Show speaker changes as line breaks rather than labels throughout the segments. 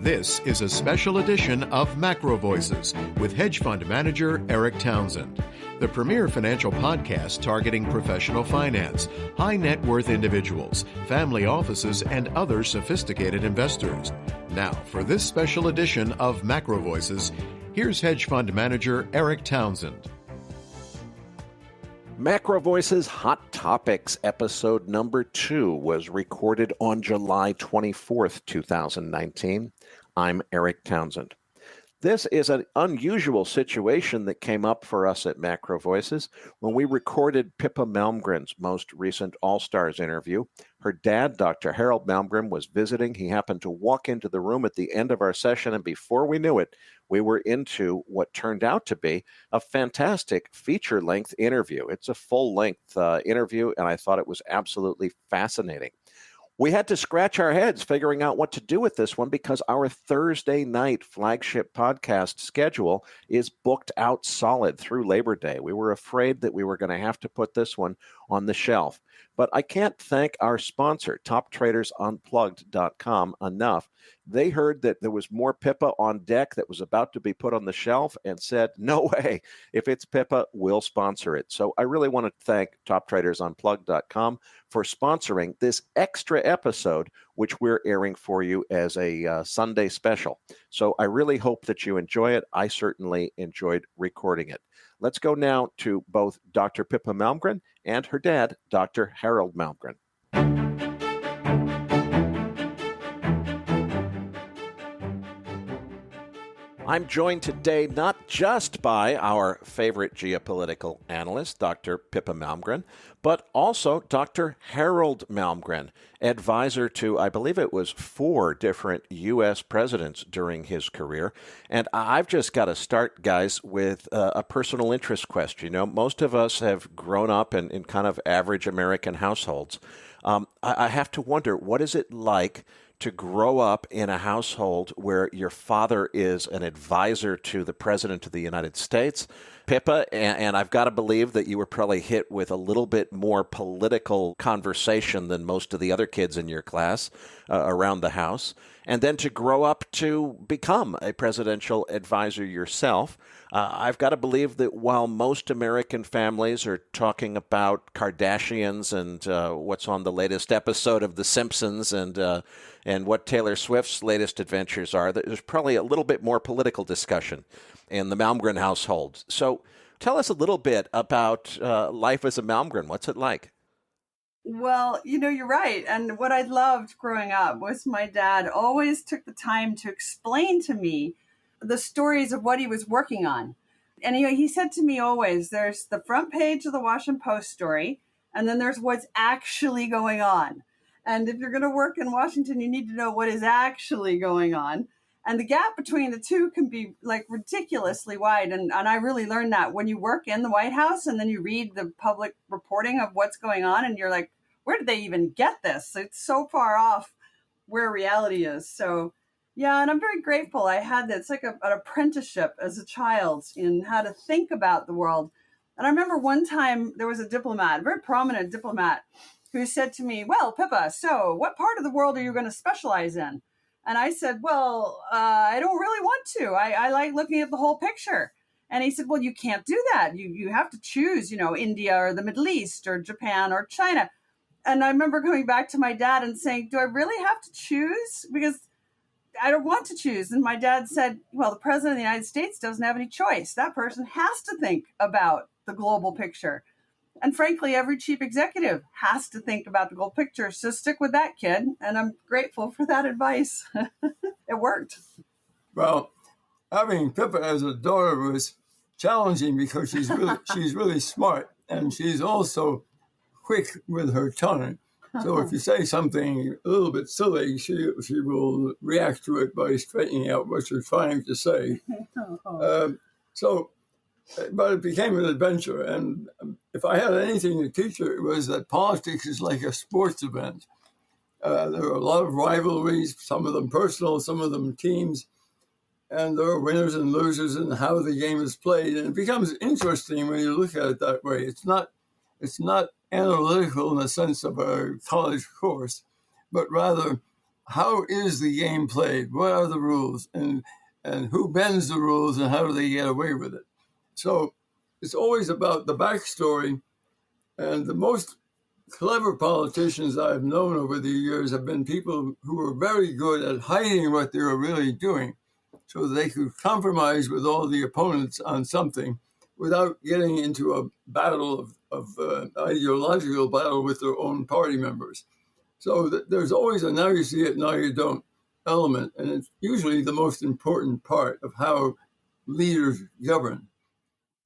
This is a special edition of Macro Voices with hedge fund manager Eric Townsend, the premier financial podcast targeting professional finance, high net worth individuals, family offices, and other sophisticated investors. Now, for this special edition of Macro Voices, here's hedge fund manager Eric Townsend.
Macro Voices Hot Topics episode number 2 was recorded on July 24th, 2019. I'm Eric Townsend. This is an unusual situation that came up for us at Macro Voices when we recorded Pippa Malmgren's most recent All-Stars interview. Her dad, Dr. Harold Malmgren, was visiting. He happened to walk into the room at the end of our session, and before we knew it, we were into what turned out to be a fantastic feature-length interview. It's a full-length interview, and I thought it was absolutely fascinating. We had to scratch our heads figuring out what to do with this one because our Thursday night flagship podcast schedule is booked out solid through Labor Day. We were afraid that we were going to have to put this one on the shelf. But I can't thank our sponsor, TopTradersUnplugged.com, enough. They heard that there was more Pippa on deck that was about to be put on the shelf and said, no way, if it's Pippa, we'll sponsor it. So I really want to thank TopTradersUnplugged.com for sponsoring this extra episode, which we're airing for you as a Sunday special. So I really hope that you enjoy it. I certainly enjoyed recording it. Let's go now to both Dr. Pippa Malmgren and her dad, Dr. Harold Malmgren. I'm joined today not just by our favorite geopolitical analyst, Dr. Pippa Malmgren, but also Dr. Harold Malmgren, advisor to, I believe it was 4 different U.S. presidents during his career. And I've just got to start, guys, with a personal interest question. You know, most of us have grown up in kind of average American households. I have to wonder, what is it like to grow up in a household where your father is an advisor to the President of the United States? Pippa, and I've got to believe that you were probably hit with a little bit more political conversation than most of the other kids in your class around the house. And then to grow up to become a presidential advisor yourself. I've got to believe that while most American families are talking about Kardashians and what's on the latest episode of The Simpsons and what Taylor Swift's latest adventures are, there's probably a little bit more political discussion in the Malmgren household. So tell us a little bit about life as a Malmgren. What's it like?
Well, you know, you're right. And what I loved growing up was my dad always took the time to explain to me the stories of what he was working on. And he said to me always, there's the front page of the Washington Post story, and then there's what's actually going on. And if you're going to work in Washington, you need to know what is actually going on. And the gap between the two can be like ridiculously wide. And I really learned that when you work in the White House and then you read the public reporting of what's going on and you're like, where did they even get this? It's so far off where reality is. So, yeah, and I'm very grateful I had that. It's like an apprenticeship as a child in how to think about the world. And I remember one time there was a diplomat, a very prominent diplomat, who said to me, well, Pippa, so what part of the world are you going to specialize in? And I said, well, I don't really want to. I like looking at the whole picture. And he said, well, you can't do that. You have to choose, you know, India or the Middle East or Japan or China. And I remember coming back to my dad and saying, do I really have to choose? Because I don't want to choose. And my dad said, well, the president of the United States doesn't have any choice. That person has to think about the global picture. And frankly, every chief executive has to think about the global picture. So stick with that, kid. And I'm grateful for that advice. It worked.
Well, having Pippa as a daughter was challenging because she's really smart, and she's also quick with her tongue. So if you say something a little bit silly, she will react to it by straightening out what you're trying to say. But it became an adventure. And if I had anything to teach her, it was that politics is like a sports event. There are a lot of rivalries, some of them personal, some of them teams. And there are winners and losers in how the game is played. And it becomes interesting when you look at it that way. It's not analytical in the sense of a college course, but rather how is the game played? What are the rules? And who bends the rules and how do they get away with it? So it's always about the backstory. And the most clever politicians I've known over the years have been people who were very good at hiding what they were really doing so they could compromise with all the opponents on something without getting into a battle of ideological battle with their own party members. So there's always a now you see it, now you don't element. And it's usually the most important part of how leaders govern.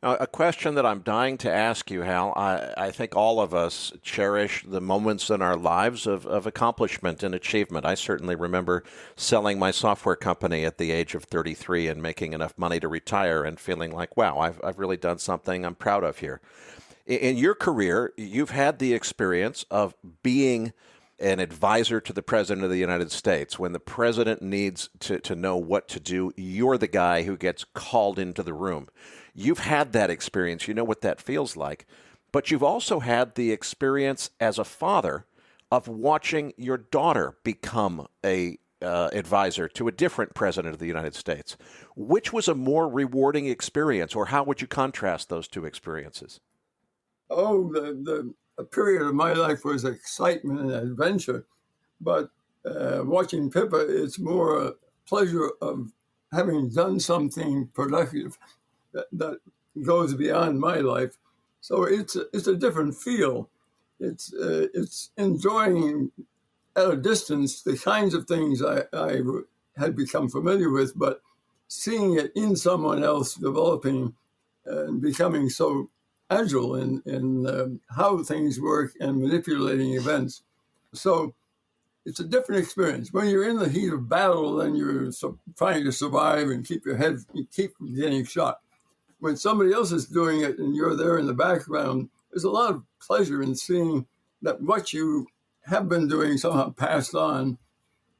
A question that I'm dying to ask you, Hal. I think all of us cherish the moments in our lives of accomplishment and achievement. I certainly remember selling my software company at the age of 33 and making enough money to retire and feeling like, wow, I've really done something I'm proud of here. In your career, you've had the experience of being an advisor to the President of the United States. When the President needs to know what to do, you're the guy who gets called into the room. You've had that experience. You know what that feels like. But you've also had the experience as a father of watching your daughter become a advisor to a different president of the United States. Which was a more rewarding experience, or how would you contrast those two experiences?
Oh, the period of my life was excitement and adventure. But watching Pippa, it's more a pleasure of having done something productive that goes beyond my life. So it's a different feel. It's enjoying at a distance the kinds of things I had become familiar with, but seeing it in someone else developing and becoming so agile in how things work and manipulating events. So it's a different experience. When you're in the heat of battle and you're trying to survive and keep your head, you keep from getting shot. When somebody else is doing it and you're there in the background, there's a lot of pleasure in seeing that what you have been doing somehow passed on.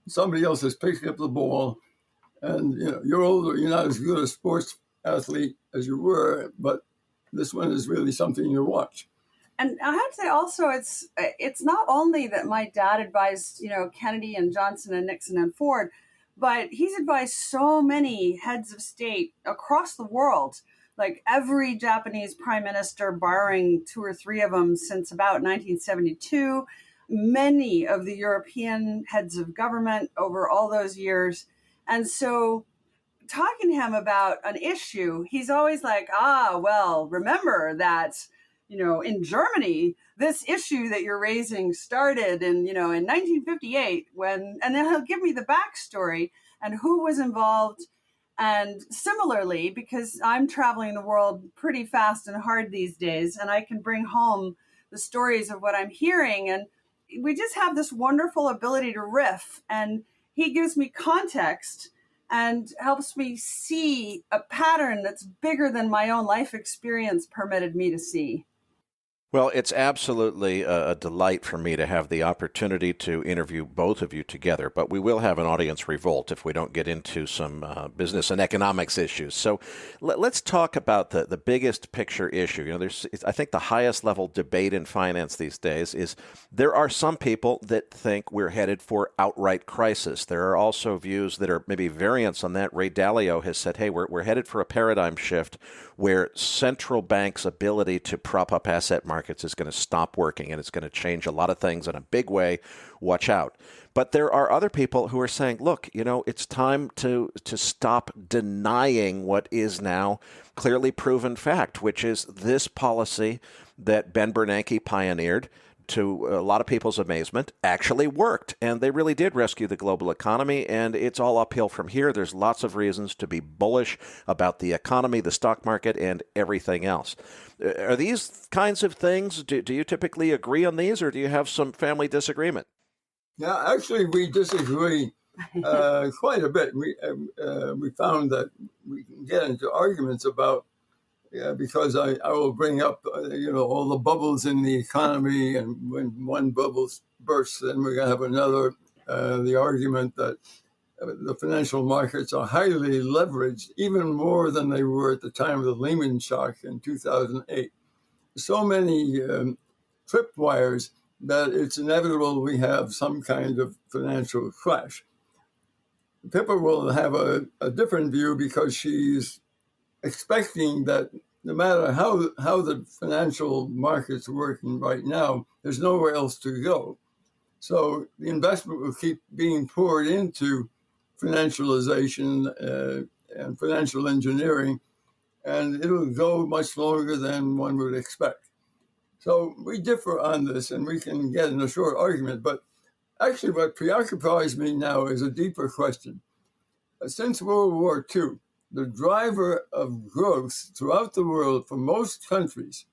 Somebody else has picked up the ball, and you're older. You're not as good a sports athlete as you were, but this one is really something to watch.
And I have to say also, it's not only that my dad advised, Kennedy and Johnson and Nixon and Ford, but he's advised so many heads of state across the world, like every Japanese prime minister, barring two or three of them since about 1972, many of the European heads of government over all those years. And so talking to him about an issue, he's always like, well, remember that, in Germany, this issue that you're raising started in 1958 and then he'll give me the backstory and who was involved. And similarly, because I'm traveling the world pretty fast and hard these days, and I can bring home the stories of what I'm hearing, and we just have this wonderful ability to riff, and he gives me context and helps me see a pattern that's bigger than my own life experience permitted me to see.
Well, it's absolutely a delight for me to have the opportunity to interview both of you together, but we will have an audience revolt if we don't get into some business and economics issues. So let's talk about the biggest picture issue. I think the highest level debate in finance these days is there are some people that think we're headed for outright crisis. There are also views that are maybe variants on that. Ray Dalio has said, hey, we're headed for a paradigm shift where central banks' ability to prop up asset markets is going to stop working, and it's going to change a lot of things in a big way. Watch out. But there are other people who are saying, look, it's time to stop denying what is now clearly proven fact, which is this policy that Ben Bernanke pioneered, to a lot of people's amazement, actually worked. And they really did rescue the global economy, and it's all uphill from here. There's lots of reasons to be bullish about the economy, the stock market, and everything else. Are these kinds of things, do you typically agree on these, or do you have some family disagreement?
Yeah, actually, we disagree quite a bit. We found that we can get into arguments about because I will bring up, all the bubbles in the economy, and when one bubble bursts, then we're going to have another. The argument that the financial markets are highly leveraged, even more than they were at the time of the Lehman shock in 2008. So many tripwires that it's inevitable we have some kind of financial crash. Pippa will have a different view because she's expecting that no matter how the financial markets are working right now, there's nowhere else to go. So the investment will keep being poured into financialization and financial engineering, and it'll go much longer than one would expect. So we differ on this, and we can get in a short argument. But actually, what preoccupies me now is a deeper question. Since World War II, the driver of growth throughout the world for most countries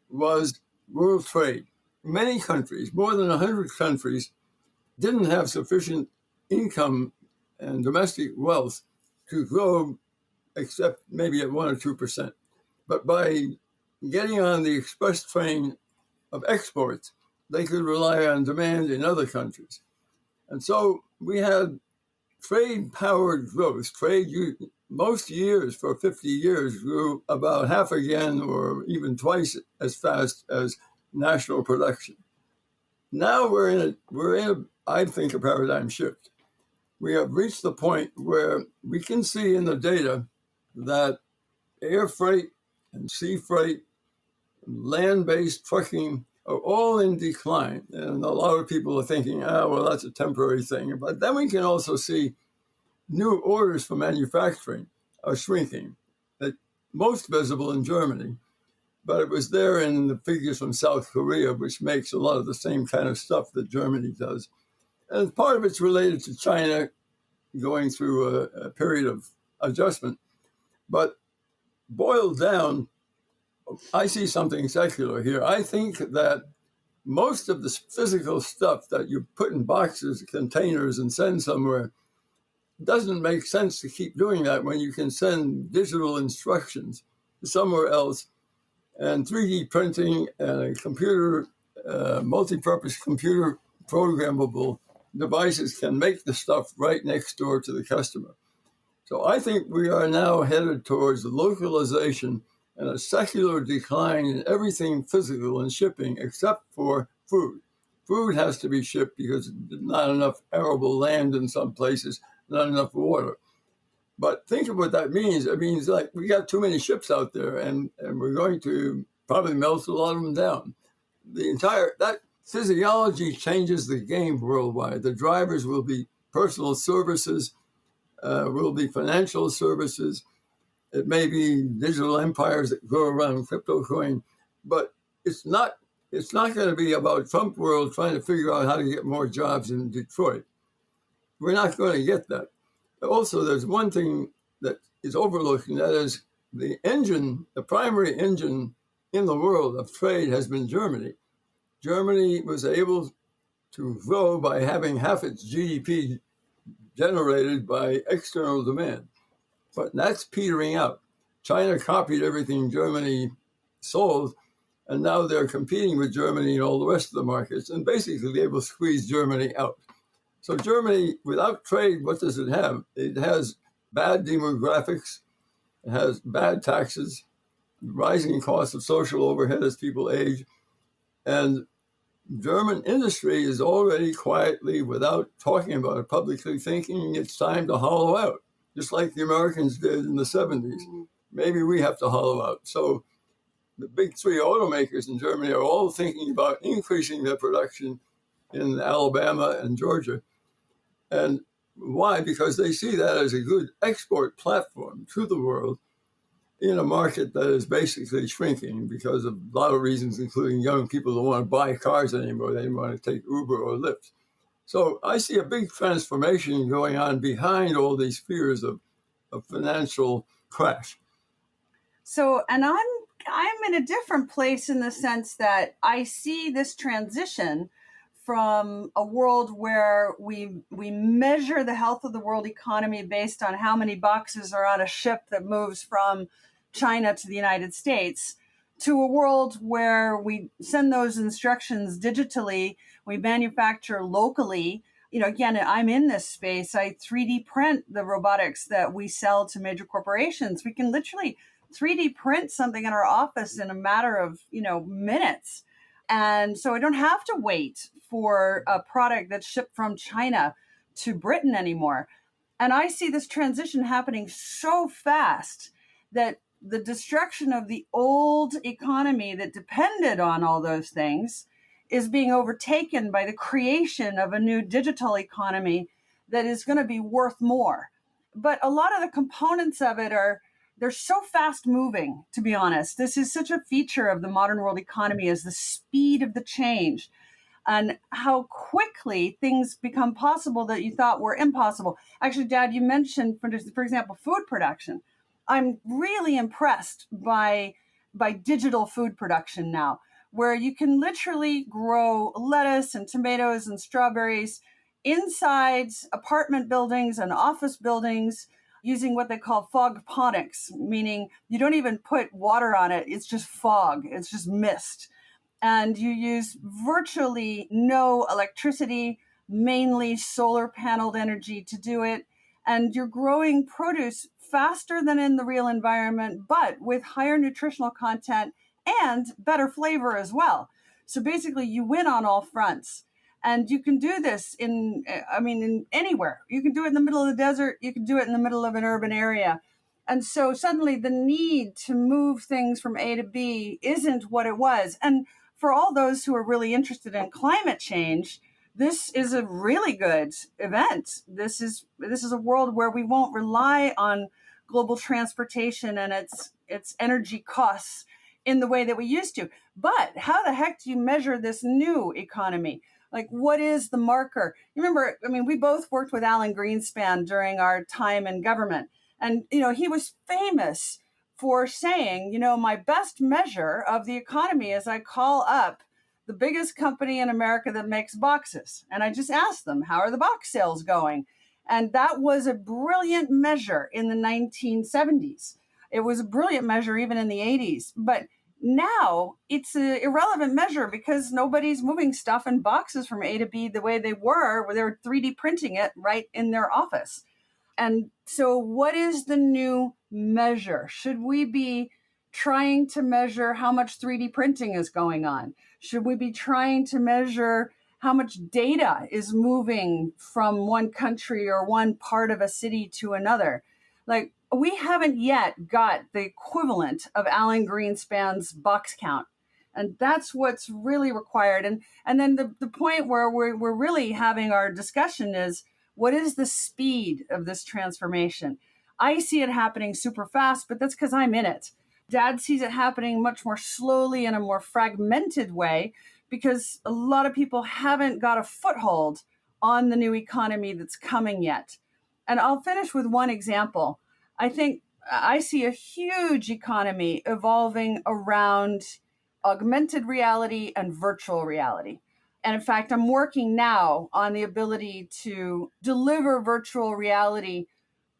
was world trade. Many countries, more than 100 countries, didn't have sufficient income and domestic wealth to grow except maybe at 1 or 2%. But by getting on the express train of exports, they could rely on demand in other countries. And so we had trade-powered growth. Trade, most years for 50 years, grew about half again or even twice as fast as national production. Now we're in a I think, a paradigm shift. We have reached the point where we can see in the data that air freight and sea freight, land-based trucking are all in decline. And a lot of people are thinking, well, that's a temporary thing. But then we can also see new orders for manufacturing are shrinking. Most visible in Germany, but it was there in the figures from South Korea, which makes a lot of the same kind of stuff that Germany does. And part of it's related to China going through a period of adjustment. But boiled down, I see something secular here. I think that most of the physical stuff that you put in boxes, containers, and send somewhere doesn't make sense to keep doing that when you can send digital instructions somewhere else. And 3D printing and a computer, multi-purpose computer programmable devices can make the stuff right next door to the customer. So I think we are now headed towards localization and a secular decline in everything physical and shipping except for food. Food has to be shipped because there's not enough arable land in some places, not enough water. But think of what that means. It means like we got too many ships out there and we're going to probably melt a lot of them down. That physiology changes the game worldwide. The drivers will be personal services, will be financial services. It may be digital empires that go around crypto coin, but it's not going to be about Trump world trying to figure out how to get more jobs in Detroit. We're not going to get that. Also, there's one thing that is overlooked, and that is the primary engine in the world of trade has been Germany. Germany was able to grow by having half its GDP generated by external demand. But that's petering out. China copied everything Germany sold, and now they're competing with Germany in all the rest of the markets, and basically they will squeeze Germany out. So Germany, without trade, what does it have? It has bad demographics, it has bad taxes, rising costs of social overhead as people age, and German industry is already quietly, without talking about it publicly, thinking it's time to hollow out, just like the Americans did in the 70s. Maybe we have to hollow out. So the big three automakers in Germany are all thinking about increasing their production in Alabama and Georgia. And why? Because they see that as a good export platform to the world in a market that is basically shrinking because of a lot of reasons, including young people don't want to buy cars anymore. They want to take Uber or Lyft. So I see a big transformation going on behind all these fears of financial crash.
So, and I'm in a different place in the sense that I see this transition from a world where we measure the health of the world economy based on how many boxes are on a ship that moves from China to the United States, to a world where we send those instructions digitally, we manufacture locally. Again, I'm in this space. I 3D print the robotics that we sell to major corporations. We can literally 3D print something in our office in a matter of, minutes. And so I don't have to wait for a product that's shipped from China to Britain anymore. And I see this transition happening so fast that the destruction of the old economy that depended on all those things is being overtaken by the creation of a new digital economy that is going to be worth more. But a lot of the components of it they're so fast moving, to be honest. This is such a feature of the modern world economy, is the speed of the change and how quickly things become possible that you thought were impossible. Actually, Dad, you mentioned, for example, food production. I'm really impressed by digital food production now, where you can literally grow lettuce and tomatoes and strawberries inside apartment buildings and office buildings using what they call fogponics, meaning you don't even put water on it. It's just fog. It's just mist. And you use virtually no electricity, mainly solar paneled energy to do it. And you're growing produce faster than in the real environment, but with higher nutritional content and better flavor as well. So basically you win on all fronts. And you can do this in anywhere. You can do it in the middle of the desert. You can do it in the middle of an urban area. And so suddenly the need to move things from A to B isn't what it was. And for all those who are really interested in climate change, this is a really good event. This is a world where we won't rely on global transportation and its energy costs in the way that we used to. But how the heck do you measure this new economy? Like, what is the marker? You remember, we both worked with Alan Greenspan during our time in government. And, he was famous for saying, my best measure of the economy is I call up the biggest company in America that makes boxes. And I just ask them, how are the box sales going? And that was a brilliant measure in the 1970s. It was a brilliant measure even in the 80s. But now it's an irrelevant measure because nobody's moving stuff in boxes from A to B the way they were, where they were 3D printing it right in their office. And so what is the new measure? Should we be trying to measure how much 3D printing is going on? Should we be trying to measure how much data is moving from one country or one part of a city to another? Like, we haven't yet got the equivalent of Alan Greenspan's box count. And that's what's really required. And then the point where we're really having our discussion is, what is the speed of this transformation? I see it happening super fast, but that's because I'm in it. Dad sees it happening much more slowly in a more fragmented way because a lot of people haven't got a foothold on the new economy that's coming yet. And I'll finish with one example. I think I see a huge economy evolving around augmented reality and virtual reality. And in fact, I'm working now on the ability to deliver virtual reality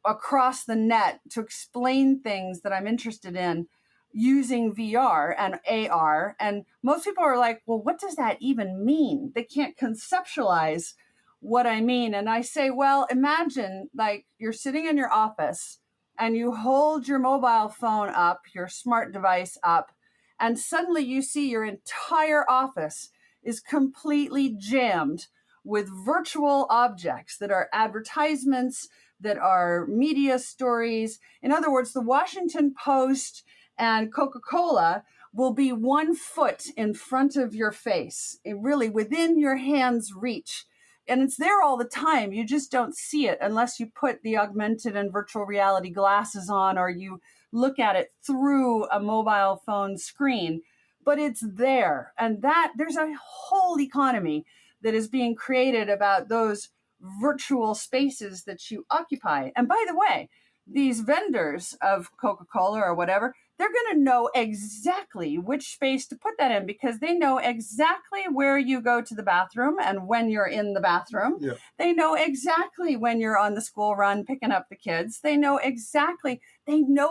across the net to explain things that I'm interested in using VR and AR. And most people are like, well, what does that even mean? They can't conceptualize what I mean. And I say, well, imagine like you're sitting in your office and you hold your mobile phone up, your smart device up, and suddenly you see your entire office is completely jammed with virtual objects that are advertisements, that are media stories. In other words, the Washington Post and Coca-Cola will be 1 foot in front of your face, really within your hand's reach. And it's there all the time. You just don't see it unless you put the augmented and virtual reality glasses on or you look at it through a mobile phone screen. But it's there. And that there's a whole economy that is being created about those virtual spaces that you occupy. And by the way, these vendors of Coca-Cola or whatever, they're going to know exactly which space to put that in because they know exactly where you go to the bathroom and when you're in the bathroom. Yeah. They know exactly when you're on the school run picking up the kids. They know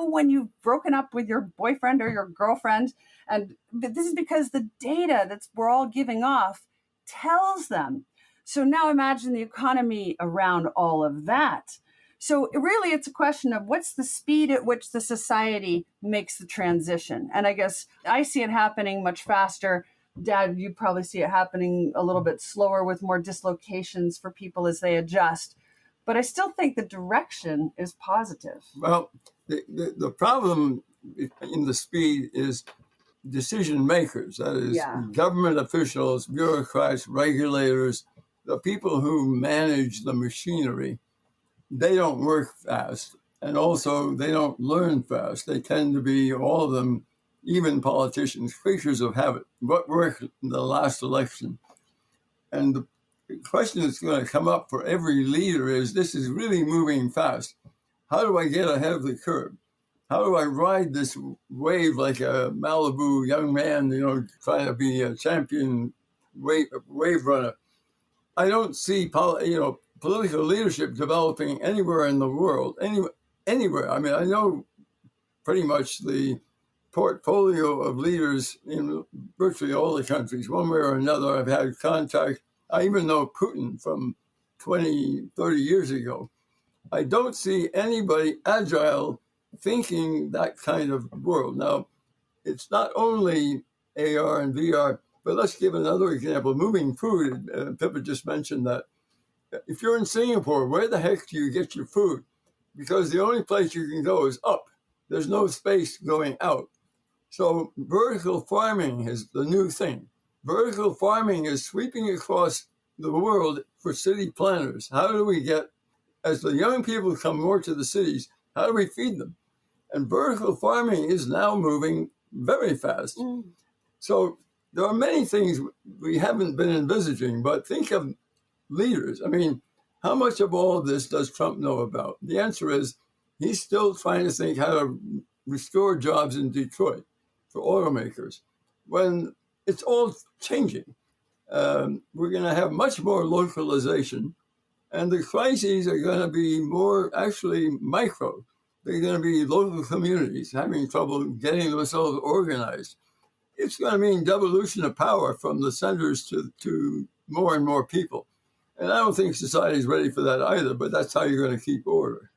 when you've broken up with your boyfriend or your girlfriend. And this is because the data that we're all giving off tells them. So now imagine the economy around all of that. So really, it's a question of what's the speed at which the society makes the transition. And I guess I see it happening much faster Dad, you probably see it happening a little bit slower with more dislocations for people as they adjust. But I still think the direction is positive.
Well, the problem in the speed is decision makers, that is,
Yeah.
government officials, bureaucrats, regulators, the people who manage the machinery. They don't work fast, and also they don't learn fast. They tend to be, all of them, even politicians, creatures of habit. What worked in the last election? And the question that's going to come up for every leader is, this is really moving fast. How do I get ahead of the curve? How do I ride this wave like a Malibu young man, trying to be a champion wave runner? I don't see political leadership developing anywhere in the world, anywhere. I mean, I know pretty much the portfolio of leaders in virtually all the countries, one way or another. I've had contact. I even know Putin from 20, 30 years ago. I don't see anybody agile thinking that kind of world. Now, it's not only AR and VR, but let's give another example. Moving food, Pippa just mentioned that. If you're in Singapore, where the heck do you get your food? Because the only place you can go is up. There's no space going out. So vertical farming is the new thing. Vertical farming is sweeping across the world for city planners. How do we get, as the young people come more to the cities, how do we feed them? And vertical farming is now moving very fast. So there are many things we haven't been envisaging, but think of leaders. I mean, how much of all of this does Trump know about? The answer is he's still trying to think how to restore jobs in Detroit for automakers when it's all changing. We're going to have much more localization, and the crises are going to be more actually micro. They're going to be local communities having trouble getting themselves organized. It's going to mean devolution of power from the centers to more and more people. And I don't think society is ready for that either, but that's how you're going to keep order.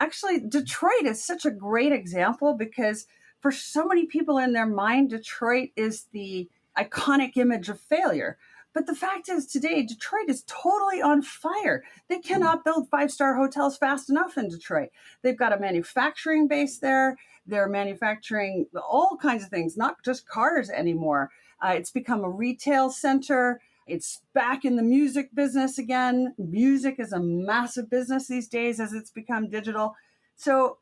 Actually, Detroit is such a great example because for so many people in their mind, Detroit is the iconic image of failure. But the fact is today, Detroit is totally on fire. They cannot build 5-star hotels fast enough in Detroit. They've got a manufacturing base there. They're manufacturing all kinds of things, not just cars anymore. It's become a retail center. It's back in the music business again. Music is a massive business these days as it's become digital. So,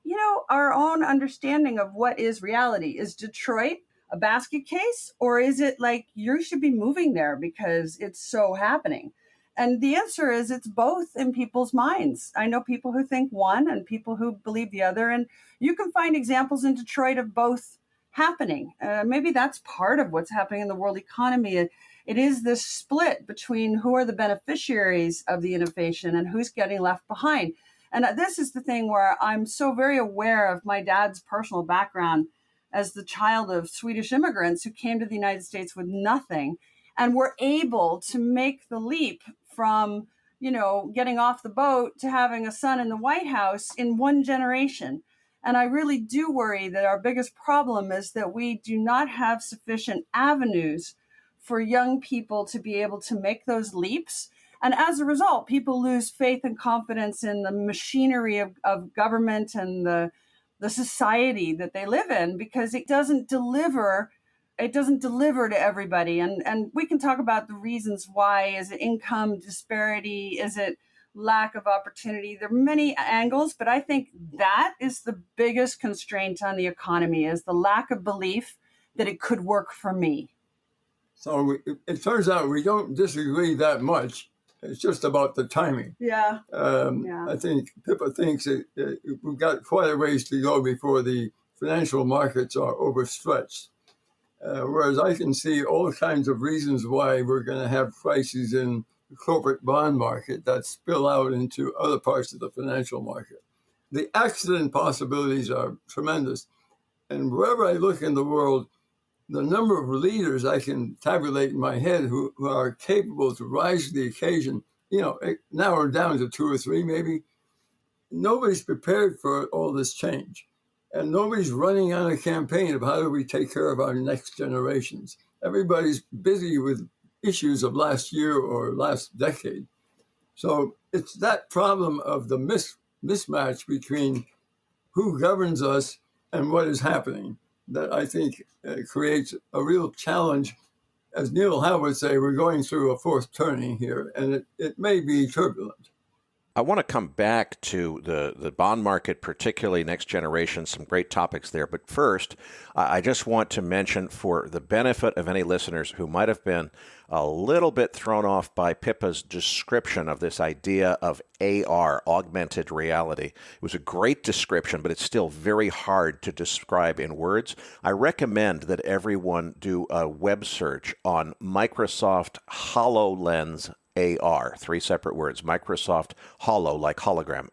our own understanding of what is reality. Is Detroit a basket case, or is it like you should be moving there because it's so happening? And the answer is it's both in people's minds. I know people who think one and people who believe the other. And you can find examples in Detroit of both happening. Maybe that's part of what's happening in the world economy. It is this split between who are the beneficiaries of the innovation and who's getting left behind. And this is the thing where I'm so very aware of my dad's personal background as the child of Swedish immigrants who came to the United States with nothing and were able to make the leap from, getting off the boat to having a son in the White House in one generation. And I really do worry that our biggest problem is that we do not have sufficient avenues for young people to be able to make those leaps. And as a result, people lose faith and confidence in the machinery of government and the society that they live in because it doesn't deliver to everybody. And we can talk about the reasons why. Is it income disparity? Is it lack of opportunity? There are many angles, but I think that is the biggest constraint on the economy, is the lack of belief that it could work for me.
So it turns out we don't disagree that much. It's just about the timing.
Yeah.
I think Pippa thinks we've got quite a ways to go before the financial markets are overstretched. Whereas I can see all kinds of reasons why we're going to have crises in the corporate bond market that spill out into other parts of the financial market. The accident possibilities are tremendous. And wherever I look in the world, the number of leaders I can tabulate in my head who are capable to rise to the occasion, narrowed down to 2 or 3 maybe. Nobody's prepared for all this change. And nobody's running on a campaign of how do we take care of our next generations. everybody's busy with issues of last year or last decade. So it's that problem of the mismatch between who governs us and what is happening that I think creates a real challenge. As Neil Howe would say, we're going through a fourth turning here, and it may be turbulent.
I want to come back to the bond market, particularly next generation, some great topics there. But first, I just want to mention, for the benefit of any listeners who might have been a little bit thrown off by Pippa's description of this idea of AR, augmented reality. It was a great description, but it's still very hard to describe in words. I recommend that everyone do a web search on Microsoft HoloLens AR, 3 separate words. Microsoft Holo, like hologram,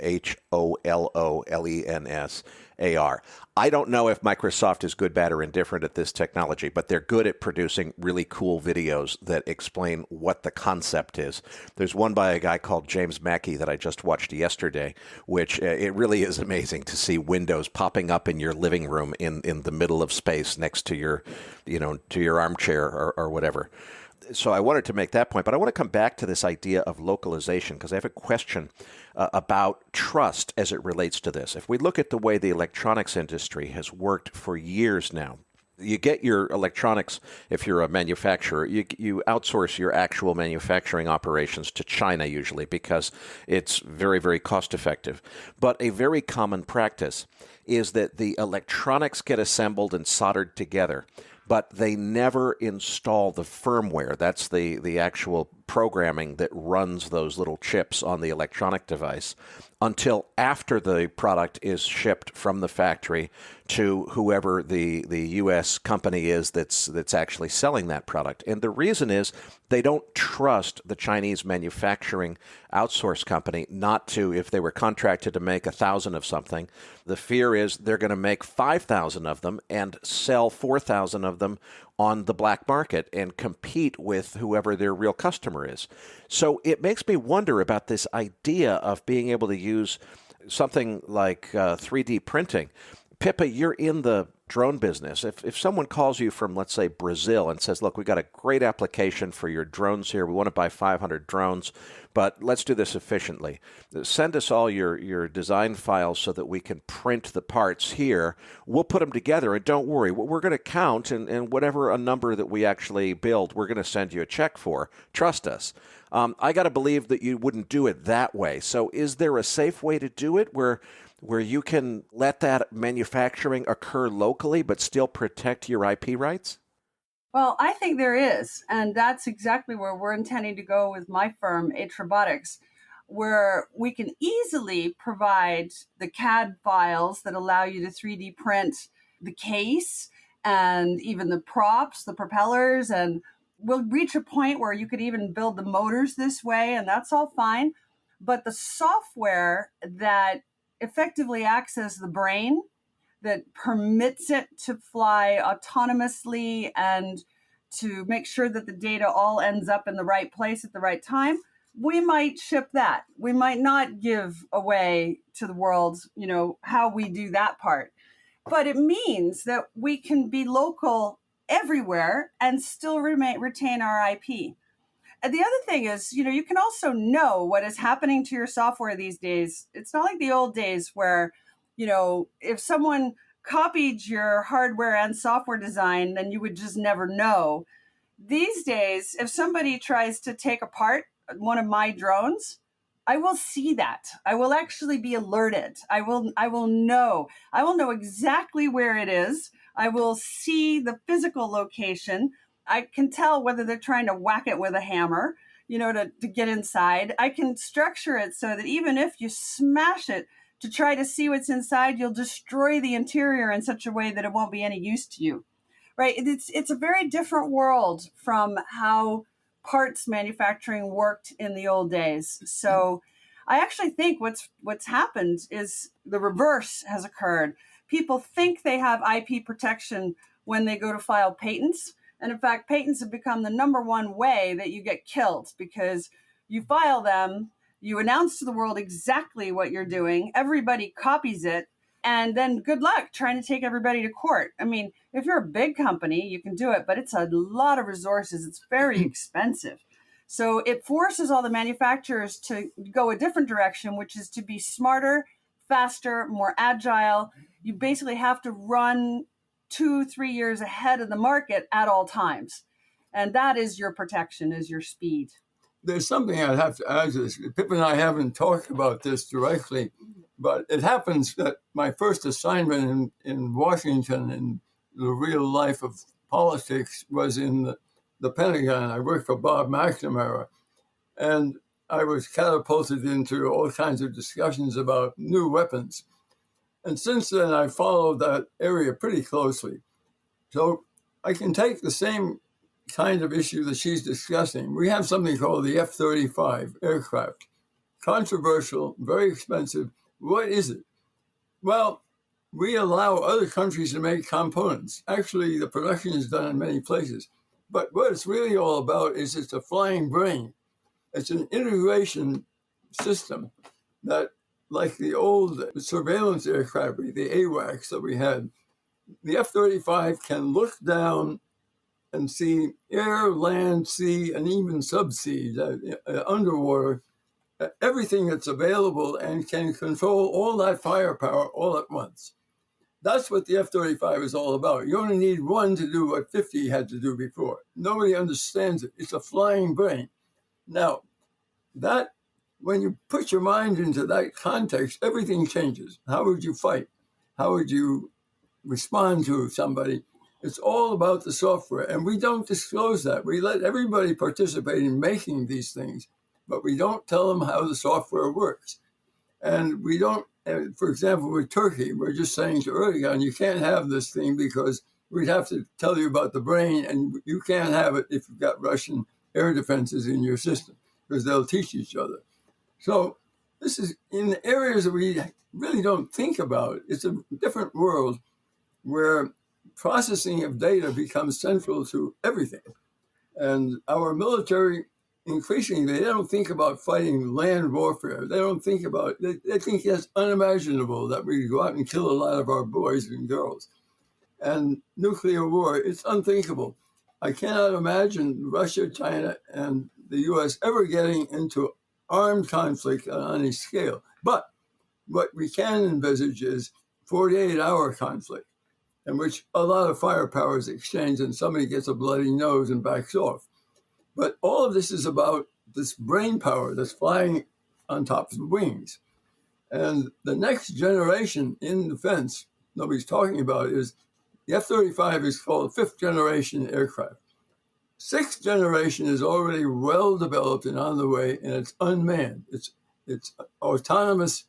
HOLOLENS AR. I don't know if Microsoft is good, bad, or indifferent at this technology, but they're good at producing really cool videos that explain what the concept is. There's one by a guy called James Mackey that I just watched yesterday, which it really is amazing to see windows popping up in your living room in the middle of space next to your, to your armchair or whatever. So I wanted to make that point, but I want to come back to this idea of localization because I have a question about trust as it relates to this. If we look at the way the electronics industry has worked for years now, you get your electronics, if you're a manufacturer, you outsource your actual manufacturing operations to China usually because it's very, very cost effective. But a very common practice is that the electronics get assembled and soldered together, but they never install the firmware. That's the actual programming that runs those little chips on the electronic device until after the product is shipped from the factory to whoever the U.S. company is that's actually selling that product. And the reason is they don't trust the Chinese manufacturing outsource company not to, if they were contracted to make 1,000 of something, the fear is they're going to make 5,000 of them and sell 4,000 of them on the black market and compete with whoever their real customer is. So it makes me wonder about this idea of being able to use something like 3D printing. Pippa, you're in the drone business. If someone calls you from, let's say, Brazil and says, look, we got a great application for your drones here. We want to buy 500 drones, but let's do this efficiently. Send us all your design files so that we can print the parts here. We'll put them together, and don't worry, we're going to count, and whatever a number that we actually build, we're going to send you a check for. Trust us. I got to believe that you wouldn't do it that way. So is there a safe way to do it where you can let that manufacturing occur locally but still protect your IP rights?
Well, I think there is. And that's exactly where we're intending to go with my firm, H Robotics, where we can easily provide the CAD files that allow you to 3D print the case and even the props, the propellers, and we'll reach a point where you could even build the motors this way, and that's all fine. But the software that effectively acts as the brain that permits it to fly autonomously and to make sure that the data all ends up in the right place at the right time, we might ship that. We might not give away to the world, how we do that part. But it means that we can be local everywhere and still retain our IP. And the other thing is, you can also know what is happening to your software these days. It's not like the old days where, if someone copied your hardware and software design, then you would just never know. These days, if somebody tries to take apart one of my drones, I will see that. I will actually be alerted. I will know. I will know exactly where it is. I will see the physical location. I can tell whether they're trying to whack it with a hammer, to get inside. I can structure it so that even if you smash it to try to see what's inside, you'll destroy the interior in such a way that it won't be any use to you, right? It's a very different world from how parts manufacturing worked in the old days. So I actually think what's happened is the reverse has occurred. People think they have IP protection when they go to file patents. And in fact, patents have become the number one way that you get killed because you file them, you announce to the world exactly what you're doing, everybody copies it, and then good luck trying to take everybody to court. I mean, If you're a big company, you can do it, but it's a lot of resources. It's very expensive. So it forces all the manufacturers to go a different direction, which is to be smarter, faster, more agile. You basically have to run 2-3 years ahead of the market at all times. And that is your protection, is your speed.
There's something I'd have to add to this. Pippa and I haven't talked about this directly, but it happens that my first assignment in Washington in the real life of politics was in the Pentagon. I worked for Bob McNamara, and I was catapulted into all kinds of discussions about new weapons. And since then, I followed that area pretty closely. So I can take the same kind of issue that she's discussing. We have something called the F-35 aircraft. Controversial, very expensive. What is it? Well, we allow other countries to make components. Actually, the production is done in many places. But what it's really all about is it's a flying brain. It's an integration system that, like the old surveillance aircraft, the AWACS that we had, the F-35 can look down and see air, land, sea, and even subsea, underwater, everything that's available, and can control all that firepower all at once. That's what the F-35 is all about. You only need one to do what 50 had to do before. Nobody understands it. It's a flying brain. Now, that when you put your mind into that context, everything changes. How would you fight? How would you respond to somebody? It's all about the software, and we don't disclose that. We let everybody participate in making these things, but we don't tell them how the software works. And we don't, for example, with Turkey, we're just saying to Erdogan, you can't have this thing because we'd have to tell you about the brain, and you can't have it if you've got Russian air defenses in your system, because they'll teach each other. So this is in areas that we really don't think about. It's a different world where processing of data becomes central to everything. And our military, increasingly, they don't think about fighting land warfare. They don't think about it. They think it's unimaginable that we go out and kill a lot of our boys and girls. And nuclear war, it's unthinkable. I cannot imagine Russia, China, and the U.S. ever getting into armed conflict on any scale. But what we can envisage is 48-hour conflict, in which a lot of firepower is exchanged and somebody gets a bloody nose and backs off. But all of this is about this brain power that's flying on top of the wings. And the next generation in defense, nobody's talking about, is the F-35 is called fifth generation aircraft. Sixth generation is already well developed and on the way, and it's unmanned. It's autonomous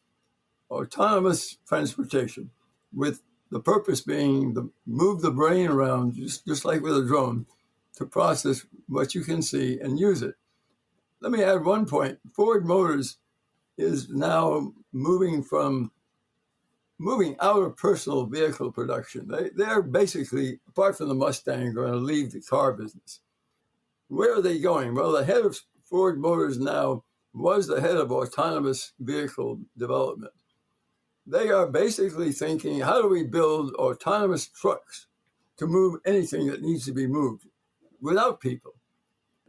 transportation, with the purpose being to move the brain around, just like with a drone, to process what you can see and use it. Let me add one point. Ford Motors is now moving out of personal vehicle production. They're basically, apart from the Mustang, going to leave the car business. Where are they going? Well, the head of Ford Motors now was the head of autonomous vehicle development. They are basically thinking, how do we build autonomous trucks to move anything that needs to be moved without people?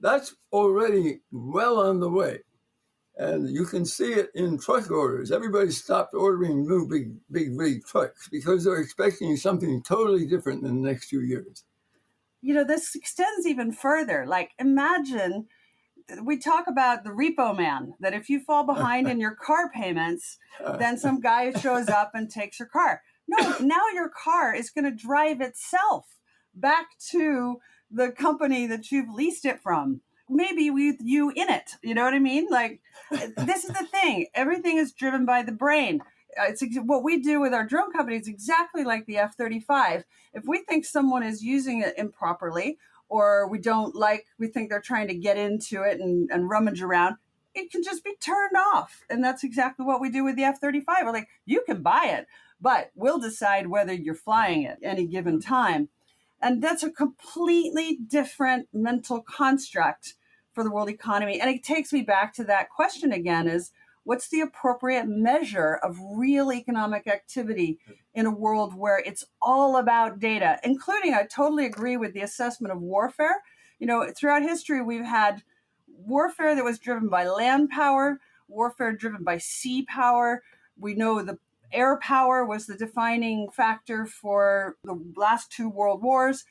That's already well on the way. And you can see it in truck orders. Everybody stopped ordering new big trucks because they're expecting something totally different in the next few years.
You know, this extends even further. Like, imagine, we talk about the repo man, that if you fall behind in your car payments, then some guy shows up and takes your car. No, now your car is going to drive itself back to the company that you've leased it from, maybe with you in it. You know what I mean? Like, this is the thing. Everything is driven by the brain. It's what we do with our drone company is exactly like the F-35. If we think someone is using it improperly, or we think they're trying to get into it and rummage around, it can just be turned off. And that's exactly what we do with the F-35. We're like, you can buy it, but we'll decide whether you're flying it at any given time. And that's a completely different mental construct for the world economy. And it takes me back to that question again, is What's the appropriate measure of real economic activity in a world where it's all about data, including, I totally agree with the assessment of warfare. Throughout history, we've had warfare that was driven by land power, warfare driven by sea power. We know the air power was the defining factor for the last two world wars.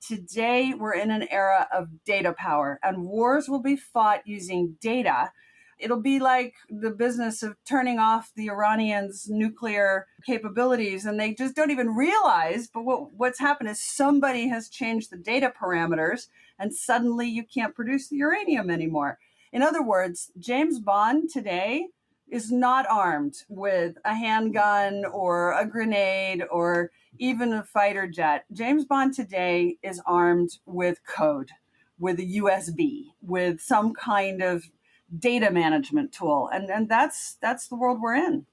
Today, we're in an era of data power, and wars will be fought using data. It'll be like the business of turning off the Iranians' nuclear capabilities, and they just don't even realize. But what's happened is somebody has changed the data parameters, and suddenly you can't produce the uranium anymore. In other words, James Bond today is not armed with a handgun or a grenade or even a fighter jet. James Bond today is armed with code, with a USB, with some kind of data management tool. And that's the world we're in.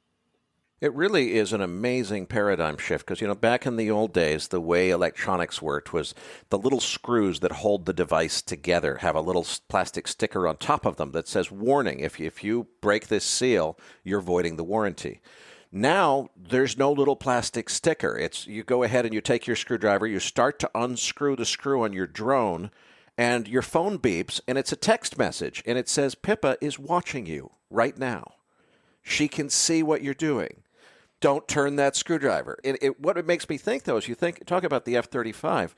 It really is an amazing paradigm shift because, back in the old days, the way electronics worked was the little screws that hold the device together have a little plastic sticker on top of them that says, warning, if you break this seal, you're voiding the warranty. Now, there's no little plastic sticker. You go ahead and you take your screwdriver, you start to unscrew the screw on your drone, and your phone beeps, and it's a text message, and it says, Pippa is watching you right now. She can see what you're doing. Don't turn that screwdriver. What it makes me think, though, is talk about the F-35.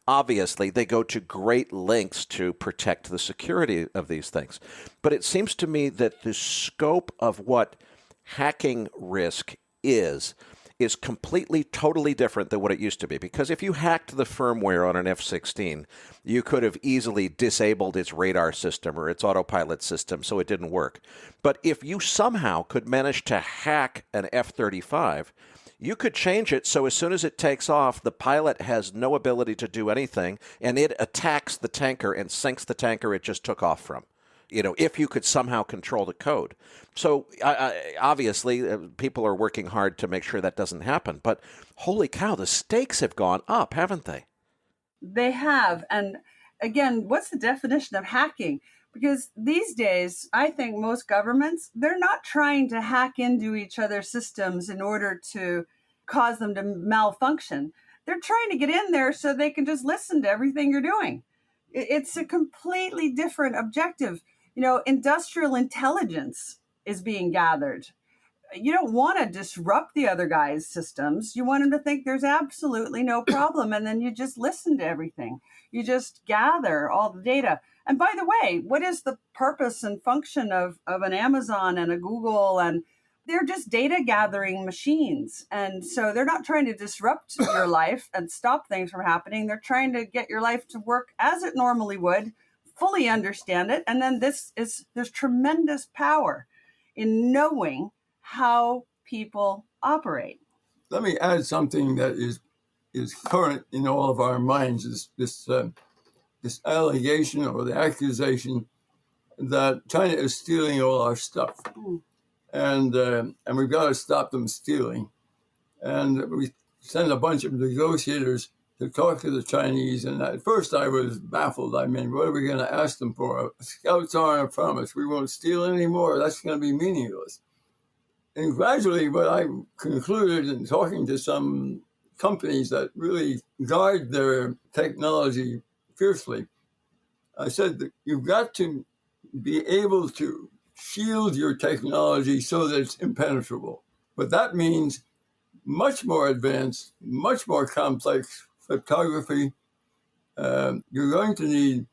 Obviously, they go to great lengths to protect the security of these things. But it seems to me that the scope of what hacking risk is completely, totally different than what it used to be. Because if you hacked the firmware on an F-16, you could have easily disabled its radar system or its autopilot system so it didn't work. But if you somehow could manage to hack an F-35, you could change it so as soon as it takes off, the pilot has no ability to do anything, and it attacks the tanker and sinks the tanker it just took off from. If you could somehow control the code. So obviously, people are working hard to make sure that doesn't happen. But holy cow, the stakes have gone up, haven't they?
They have. And again, what's the definition of hacking? Because these days, I think most governments, they're not trying to hack into each other's systems in order to cause them to malfunction. They're trying to get in there so they can just listen to everything you're doing. It's a completely different objective. Industrial intelligence is being gathered. You don't want to disrupt the other guy's systems. You want him to think there's absolutely no problem. And then you just listen to everything. You just gather all the data. And by the way, what is the purpose and function of an Amazon and a Google? And they're just data gathering machines. And so they're not trying to disrupt your life and stop things from happening. They're trying to get your life to work as it normally would, fully understand it. And then there's tremendous power in knowing how people operate.
Let me add something that is current in all of our minds, is this allegation or the accusation that China is stealing all our stuff. And we've got to stop them stealing. And we send a bunch of negotiators to talk to the Chinese. And at first I was baffled. I mean, what are we going to ask them for? Scouts are a promise. We won't steal anymore. That's going to be meaningless. And gradually what I concluded in talking to some companies that really guard their technology fiercely, I said that you've got to be able to shield your technology so that it's impenetrable. But that means much more advanced, much more complex cryptography. You're going to need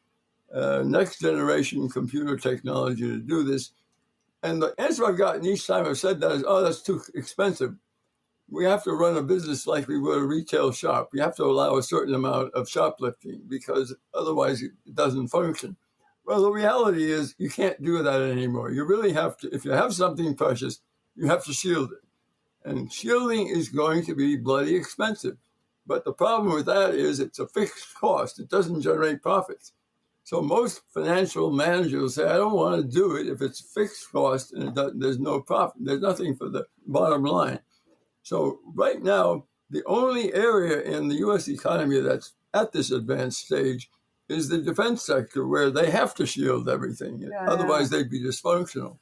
next generation computer technology to do this. And the answer I've gotten each time I've said that is, that's too expensive. We have to run a business like we would a retail shop. We have to allow a certain amount of shoplifting because otherwise it doesn't function. Well, the reality is you can't do that anymore. You really have to, if you have something precious, you have to shield it. And shielding is going to be bloody expensive. But the problem with that is it's a fixed cost. It doesn't generate profits. So most financial managers say, I don't want to do it if it's fixed cost and there's no profit. There's nothing for the bottom line. So right now, the only area in the U.S. economy that's at this advanced stage is the defense sector, where they have to shield everything. Yeah. Otherwise, they'd be dysfunctional.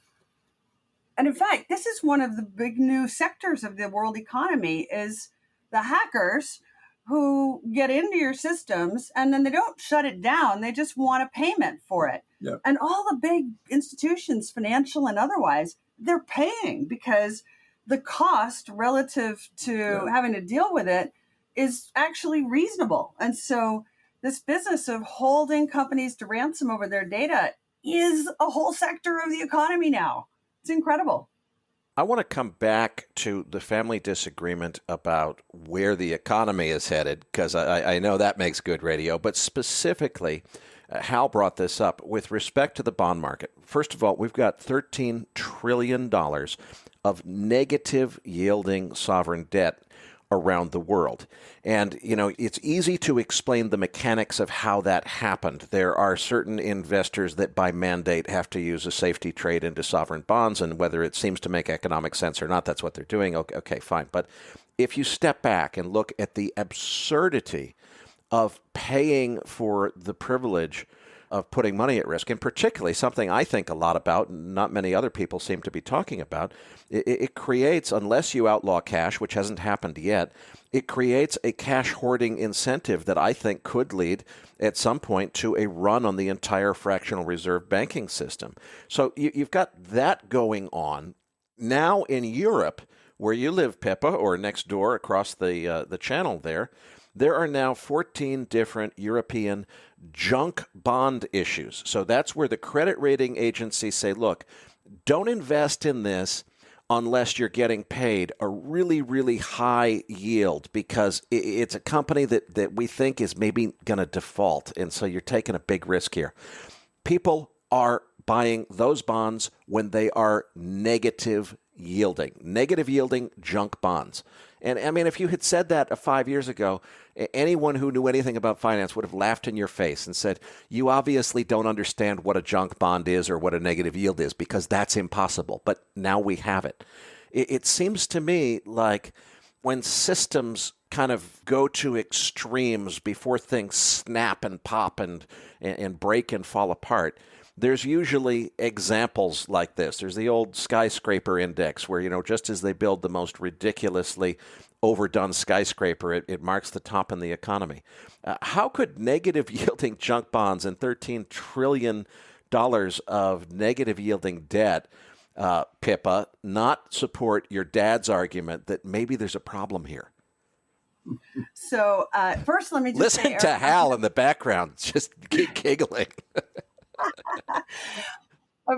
And in fact, this is one of the big new sectors of the world economy is the hackers who get into your systems and then they don't shut it down. They just want a payment for it.
Yeah.
And all the big institutions, financial and otherwise, they're paying because the cost relative to having to deal with it is actually reasonable. And so this business of holding companies to ransom over their data is a whole sector of the economy now. It's incredible.
I want to come back to the family disagreement about where the economy is headed, because I know that makes good radio, but specifically, Hal brought this up with respect to the bond market. First of all, we've got $13 trillion of negative yielding sovereign debt around the world. And, it's easy to explain the mechanics of how that happened. There are certain investors that by mandate have to use a safety trade into sovereign bonds, and whether it seems to make economic sense or not, that's what they're doing. Okay, fine. But if you step back and look at the absurdity of paying for the privilege of putting money at risk, and particularly something I think a lot about, and not many other people seem to be talking about, it creates, unless you outlaw cash, which hasn't happened yet, it creates a cash hoarding incentive that I think could lead at some point to a run on the entire fractional reserve banking system. So you've got that going on. Now in Europe, where you live, Pippa, or next door across the channel there are now 14 different European junk bond issues. So that's where the credit rating agencies say, look, don't invest in this unless you're getting paid a really, really high yield, because it's a company that we think is maybe going to default. And so you're taking a big risk here. People are buying those bonds when they are negative yielding junk bonds. And I mean, if you had said that 5 years ago, anyone who knew anything about finance would have laughed in your face and said, you obviously don't understand what a junk bond is or what a negative yield is, because that's impossible. But now we have it. It seems to me like when systems kind of go to extremes before things snap and pop and break and fall apart, there's usually examples like this. There's the old skyscraper index where, just as they build the most ridiculously overdone skyscraper, it marks the top in the economy. How could negative yielding junk bonds and $13 trillion of negative yielding debt, Pippa, not support your dad's argument that maybe there's a problem here?
So first, let me just
listen to Hal in the background. Just keep giggling.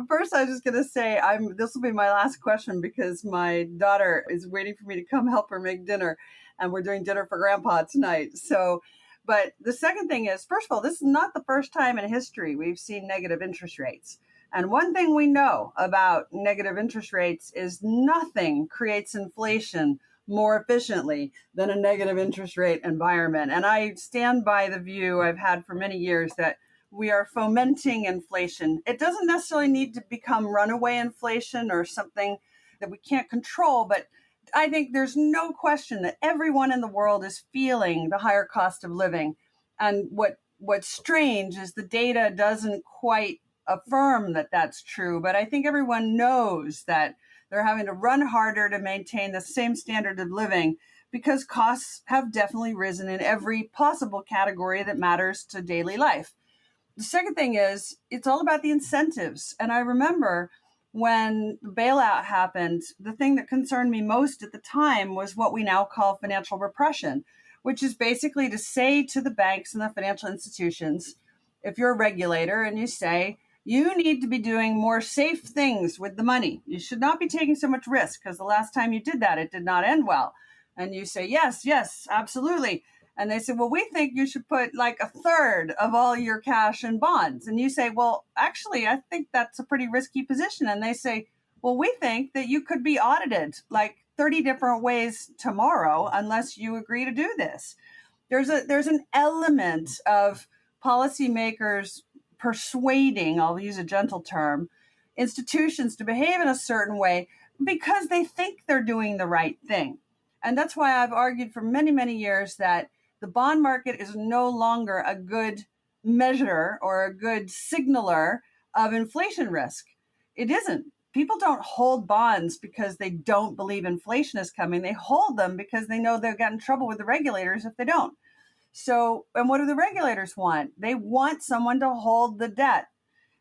First, I was just going to say, this will be my last question because my daughter is waiting for me to come help her make dinner, and we're doing dinner for Grandpa tonight. So, but the second thing is, first of all, this is not the first time in history we've seen negative interest rates. And one thing we know about negative interest rates is nothing creates inflation more efficiently than a negative interest rate environment. And I stand by the view I've had for many years that we are fomenting inflation. It doesn't necessarily need to become runaway inflation or something that we can't control, but I think there's no question that everyone in the world is feeling the higher cost of living. And what's strange is the data doesn't quite affirm that that's true, but I think everyone knows that they're having to run harder to maintain the same standard of living because costs have definitely risen in every possible category that matters to daily life. The second thing is it's all about the incentives. And I remember when the bailout happened, the thing that concerned me most at the time was what we now call financial repression, which is basically to say to the banks and the financial institutions, if you're a regulator and you say, you need to be doing more safe things with the money. You should not be taking so much risk because the last time you did that, it did not end well. And you say, yes, absolutely. And they say, well, we think you should put like a third of all your cash in bonds. And you say, well, actually, I think that's a pretty risky position. And they say, well, we think that you could be audited like 30 different ways tomorrow unless you agree to do this. There's an element of policymakers persuading, I'll use a gentle term, institutions to behave in a certain way because they think they're doing the right thing. And that's why I've argued for many, many years that the bond market is no longer a good measure or a good signaler of inflation risk. It isn't. People don't hold bonds because they don't believe inflation is coming. They hold them because they know they'll get in trouble with the regulators if they don't. So, and what do the regulators want? They want someone to hold the debt.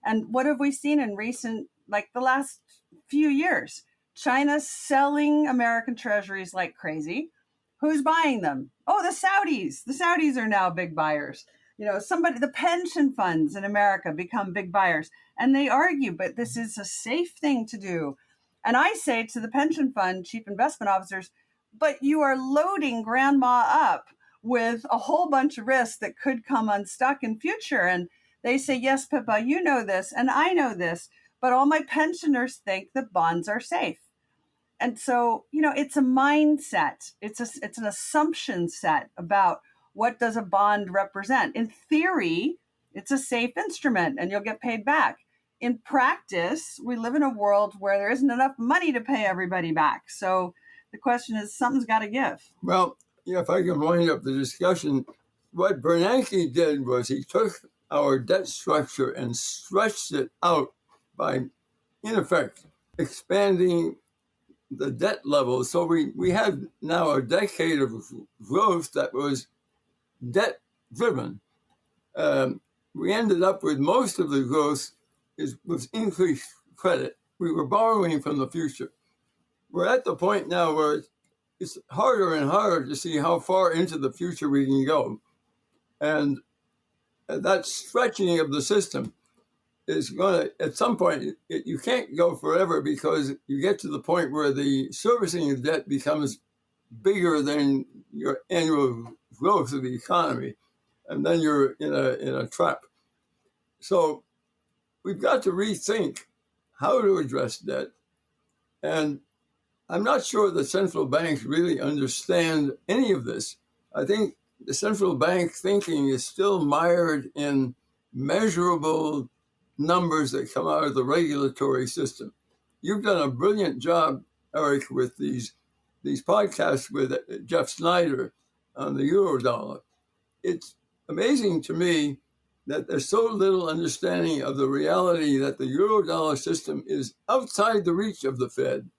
And what have we seen in recent, like the last few years? China's selling American treasuries like crazy. Who's buying them? Oh, the Saudis. The Saudis are now big buyers. The pension funds in America become big buyers. And they argue, but this is a safe thing to do. And I say to the pension fund chief investment officers, but you are loading grandma up with a whole bunch of risks that could come unstuck in future. And they say, yes, Pippa, you know this, and I know this, but all my pensioners think that bonds are safe. And so, it's a mindset. It's an assumption set about what does a bond represent. In theory, it's a safe instrument and you'll get paid back. In practice, we live in a world where there isn't enough money to pay everybody back. So the question is, something's got to give.
Well, if I can wind up the discussion, what Bernanke did was he took our debt structure and stretched it out by, in effect, expanding the debt level. So we had now a decade of growth that was debt driven. We ended up with most of the growth was increased credit. We were borrowing from the future. We're at the point now where it's harder and harder to see how far into the future we can go. And that stretching of the system is going to, at some point, you can't go forever because you get to the point where the servicing of debt becomes bigger than your annual growth of the economy. And then you're in a trap. So we've got to rethink how to address debt. And I'm not sure the central banks really understand any of this. I think the central bank thinking is still mired in measurable numbers that come out of the regulatory system. You've done a brilliant job, Eric, with these podcasts with Jeff Snyder on the Eurodollar. It's amazing to me that there's so little understanding of the reality that the Eurodollar system is outside the reach of the Fed,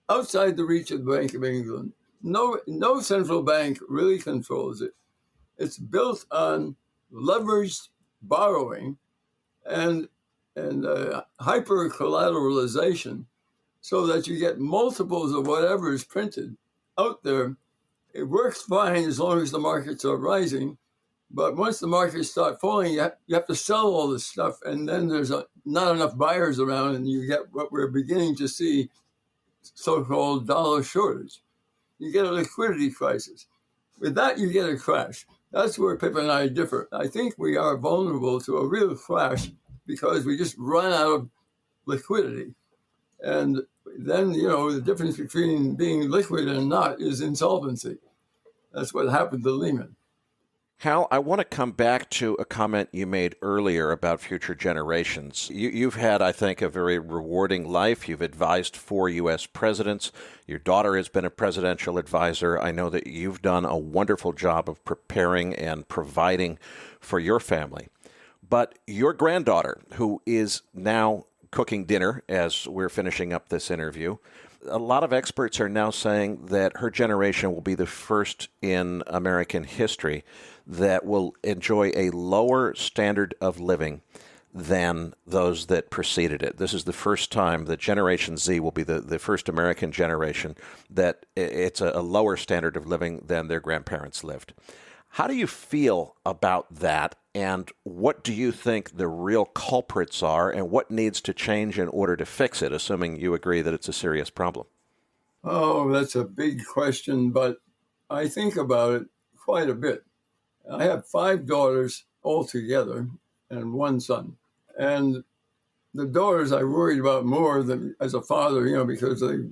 outside the reach of the Bank of England. No central bank really controls it. It's built on leveraged borrowing and hyper collateralization, so that you get multiples of whatever is printed out there. It works fine as long as the markets are rising, but once the markets start falling, you have to sell all this stuff, and then there's not enough buyers around, and you get what we're beginning to see, so-called dollar shortage. You get a liquidity crisis. With that, you get a crash. That's where Pippa and I differ. I think we are vulnerable to a real crash because we just run out of liquidity. And then, the difference between being liquid and not is insolvency. That's what happened to Lehman.
Hal, I want to come back to a comment you made earlier about future generations. You've had, I think, a very rewarding life. You've advised 4 U.S. presidents. Your daughter has been a presidential advisor. I know that you've done a wonderful job of preparing and providing for your family. But your granddaughter, who is now cooking dinner as we're finishing up this interview, a lot of experts are now saying that her generation will be the first in American history that will enjoy a lower standard of living than those that preceded it. This is the first time that Generation Z will be the first American generation that it's a lower standard of living than their grandparents lived. How do you feel about that, and what do you think the real culprits are, and what needs to change in order to fix it, assuming you agree that it's a serious problem?
Oh, that's a big question, but I think about it quite a bit. I have 5 daughters altogether and 1 son. And the daughters I worried about more than as a father, because they're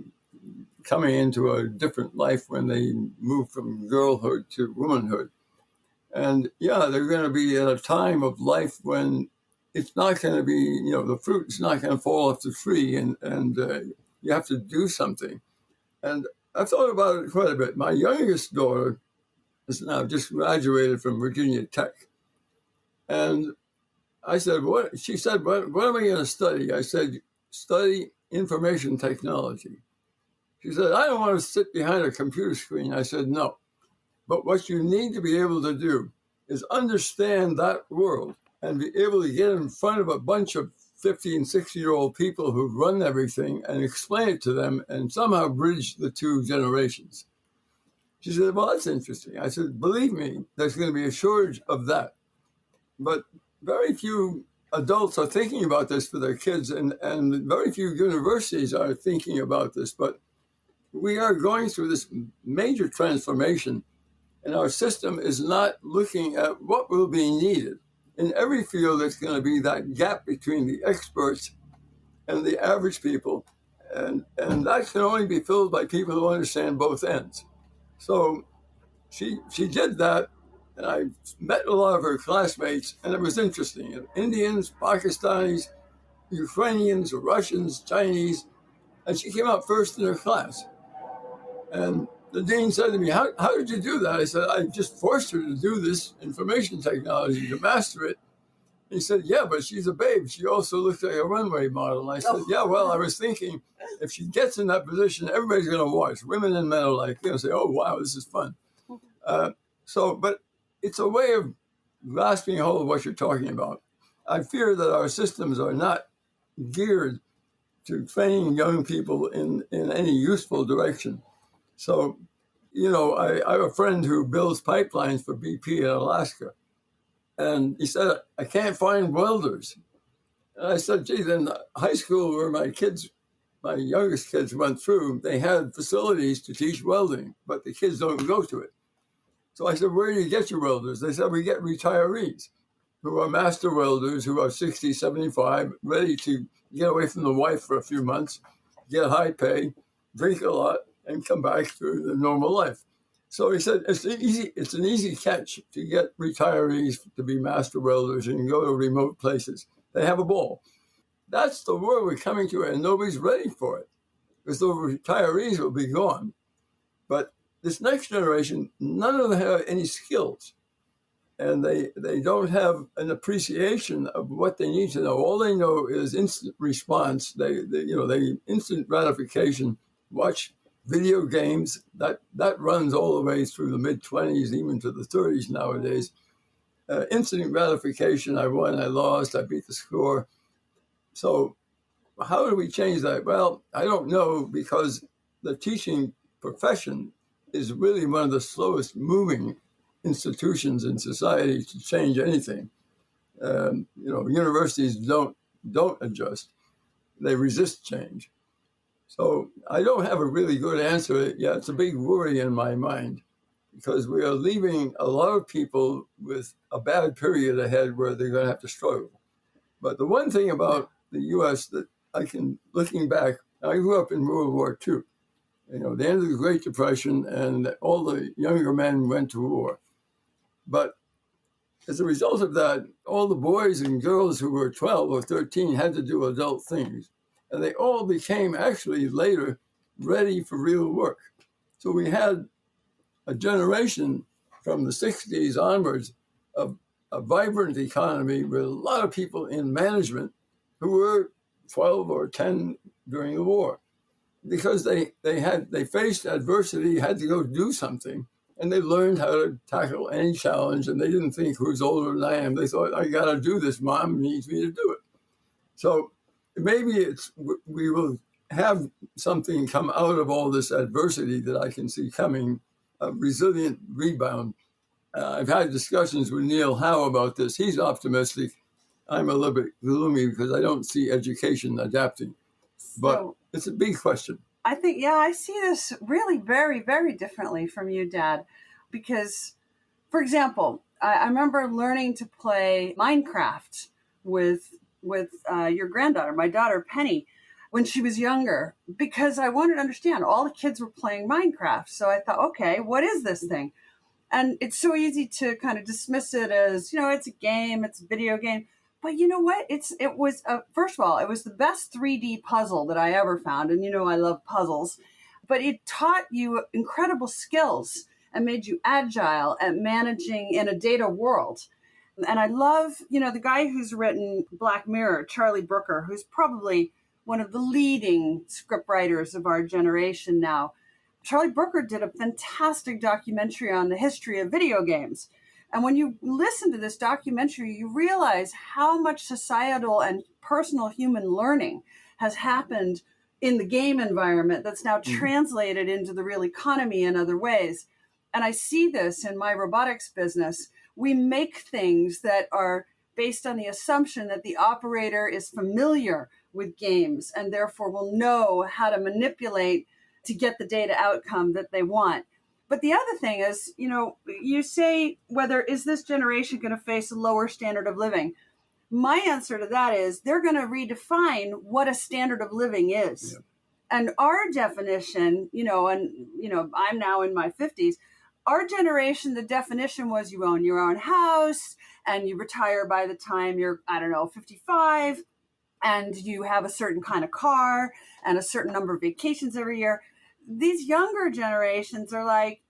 coming into a different life when they move from girlhood to womanhood. And they're going to be at a time of life when it's not going to be, the fruit's not going to fall off the tree, and you have to do something. And I've thought about it quite a bit. My youngest daughter is now just graduated from Virginia Tech. And I said, what? She said, what am I going to study? I said, study information technology. She said, I don't want to sit behind a computer screen. I said, no. But what you need to be able to do is understand that world and be able to get in front of a bunch of 50 and 60-year-old people who run everything and explain it to them and somehow bridge the two generations. She said, well, that's interesting. I said, believe me, there's going to be a shortage of that. But very few adults are thinking about this for their kids, and very few universities are thinking about this. But we are going through this major transformation, and our system is not looking at what will be needed. In every field, there's going to be that gap between the experts and the average people, and that can only be filled by people who understand both ends. So she did that, and I met a lot of her classmates, and it was interesting. Indians, Pakistanis, Ukrainians, Russians, Chinese, and she came out first in her class. And the dean said to me, how did you do that? I said, I just forced her to do this information technology, to master it. He said, yeah, but she's a babe. She also looks like a runway model. And I said, yeah, well, I was thinking if she gets in that position, everybody's going to watch. Women and men alike, say, oh, wow, this is fun. But it's a way of grasping hold of what you're talking about. I fear that our systems are not geared to training young people in any useful direction. So, I have a friend who builds pipelines for BP in Alaska. And he said, I can't find welders. And I said, geez, in high school where my youngest kids went through, they had facilities to teach welding, but the kids don't go to it. So I said, where do you get your welders? They said, we get retirees who are master welders who are 60, 75, ready to get away from the wife for a few months, get high pay, drink a lot, and come back to the normal life. So he said, it's an easy catch to get retirees to be master welders and go to remote places. They have a ball. That's the world we're coming to, and nobody's ready for it because the retirees will be gone. But this next generation, none of them have any skills, and they don't have an appreciation of what they need to know. All they know is instant response. They instant gratification. Watch video games, that runs all the way through the mid-20s, even to the 30s nowadays. Instant gratification, I won, I lost, I beat the score. So how do we change that? Well, I don't know, because the teaching profession is really one of the slowest moving institutions in society to change anything. Universities don't adjust. They resist change. So I don't have a really good answer yet. It's a big worry in my mind because we are leaving a lot of people with a bad period ahead where they're going to have to struggle. But the one thing about the U.S. that looking back, I grew up in World War II, the end of the Great Depression, and all the younger men went to war. But as a result of that, all the boys and girls who were 12 or 13 had to do adult things. And they all became actually later ready for real work. So we had a generation from the 60s onwards of a vibrant economy with a lot of people in management who were 12 or 10 during the war because they faced adversity, had to go do something, and they learned how to tackle any challenge, and they didn't think who's older than I am. They thought, I got to do this. Mom needs me to do it. So maybe we will have something come out of all this adversity that I can see coming, a resilient rebound. I've had discussions with Neil Howe about this. He's optimistic. I'm a little bit gloomy because I don't see education adapting. But it's a big question.
I think, I see this really very, very differently from you, Dad, because, for example, I remember learning to play Minecraft with your granddaughter, my daughter Penny, when she was younger, because I wanted to understand. All the kids were playing Minecraft. So I thought, okay, what is this thing? And it's so easy to kind of dismiss it as, it's a game, it's a video game. But you know what? It was, first of all, it was the best 3D puzzle that I ever found. And I love puzzles. But it taught you incredible skills and made you agile at managing in a data world. And I love, the guy who's written Black Mirror, Charlie Brooker, who's probably one of the leading scriptwriters of our generation now. Charlie Brooker did a fantastic documentary on the history of video games. And when you listen to this documentary, you realize how much societal and personal human learning has happened in the game environment that's now translated into the real economy in other ways. And I see this in my robotics business. We make things that are based on the assumption that the operator is familiar with games and therefore will know how to manipulate to get the data outcome that they want. But the other thing is, you say, whether is this generation going to face a lower standard of living? My answer to that is they're going to redefine what a standard of living is. Yeah. And our definition, I'm now in my 50s. Our generation, the definition was you own your own house and you retire by the time you're, 55, and you have a certain kind of car and a certain number of vacations every year. These younger generations are like,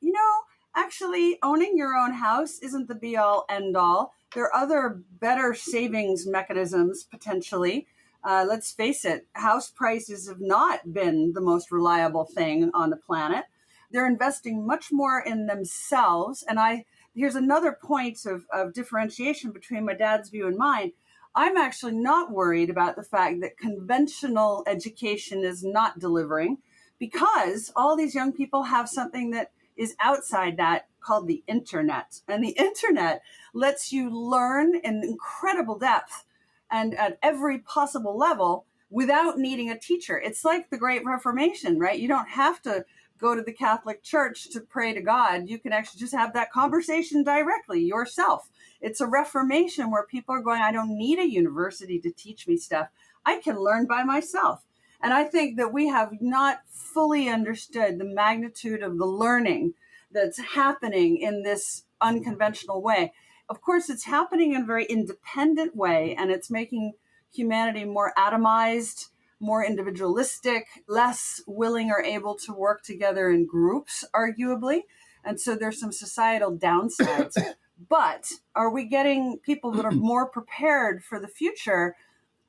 actually owning your own house isn't the be all end all. There are other better savings mechanisms potentially. Let's face it, house prices have not been the most reliable thing on the planet. They're investing much more in themselves. And here's another point of differentiation between my dad's view and mine. I'm actually not worried about the fact that conventional education is not delivering, because all these young people have something that is outside that called the internet. And the internet lets you learn in incredible depth and at every possible level without needing a teacher. It's like the Great Reformation, right? You don't have to go to the Catholic Church to pray to God. You can actually just have that conversation directly yourself. It's a reformation where people are going, I don't need a university to teach me stuff. I can learn by myself. And I think that we have not fully understood the magnitude of the learning that's happening in this unconventional way. Of course, it's happening in a very independent way, and it's making humanity more atomized, more individualistic, less willing or able to work together in groups, arguably. And so there's some societal downsides. But are we getting people that are more prepared for the future?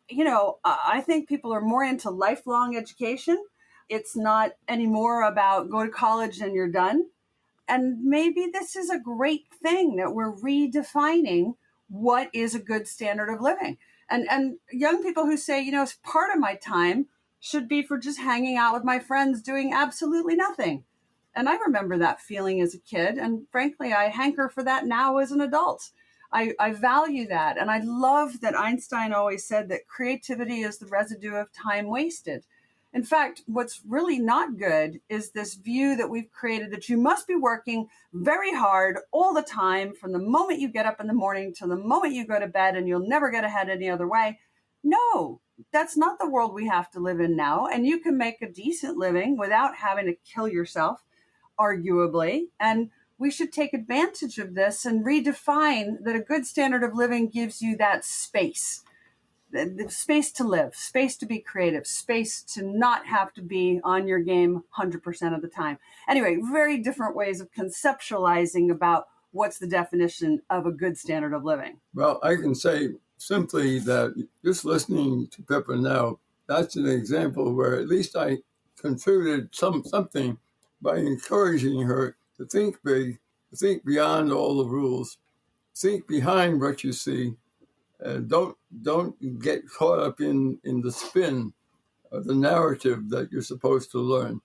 I think people are more into lifelong education. It's not anymore about go to college and you're done. And maybe this is a great thing that we're redefining what is a good standard of living. And young people who say, part of my time should be for just hanging out with my friends doing absolutely nothing. And I remember that feeling as a kid. And frankly, I hanker for that now as an adult. I value that. And I love that Einstein always said that creativity is the residue of time wasted. In fact, what's really not good is this view that we've created that you must be working very hard all the time from the moment you get up in the morning to the moment you go to bed, and you'll never get ahead any other way. No, that's not the world we have to live in now. And you can make a decent living without having to kill yourself, arguably. And we should take advantage of this and redefine that a good standard of living gives you that space. The space to live, space to be creative, space to not have to be on your game 100% of the time. Anyway, very different ways of conceptualizing about what's the definition of a good standard of living.
Well, I can say simply that just listening to Pippa now, that's an example where at least I contributed something by encouraging her to think big, to think beyond all the rules, think behind what you see. Don't get caught up in the spin of the narrative that you're supposed to learn.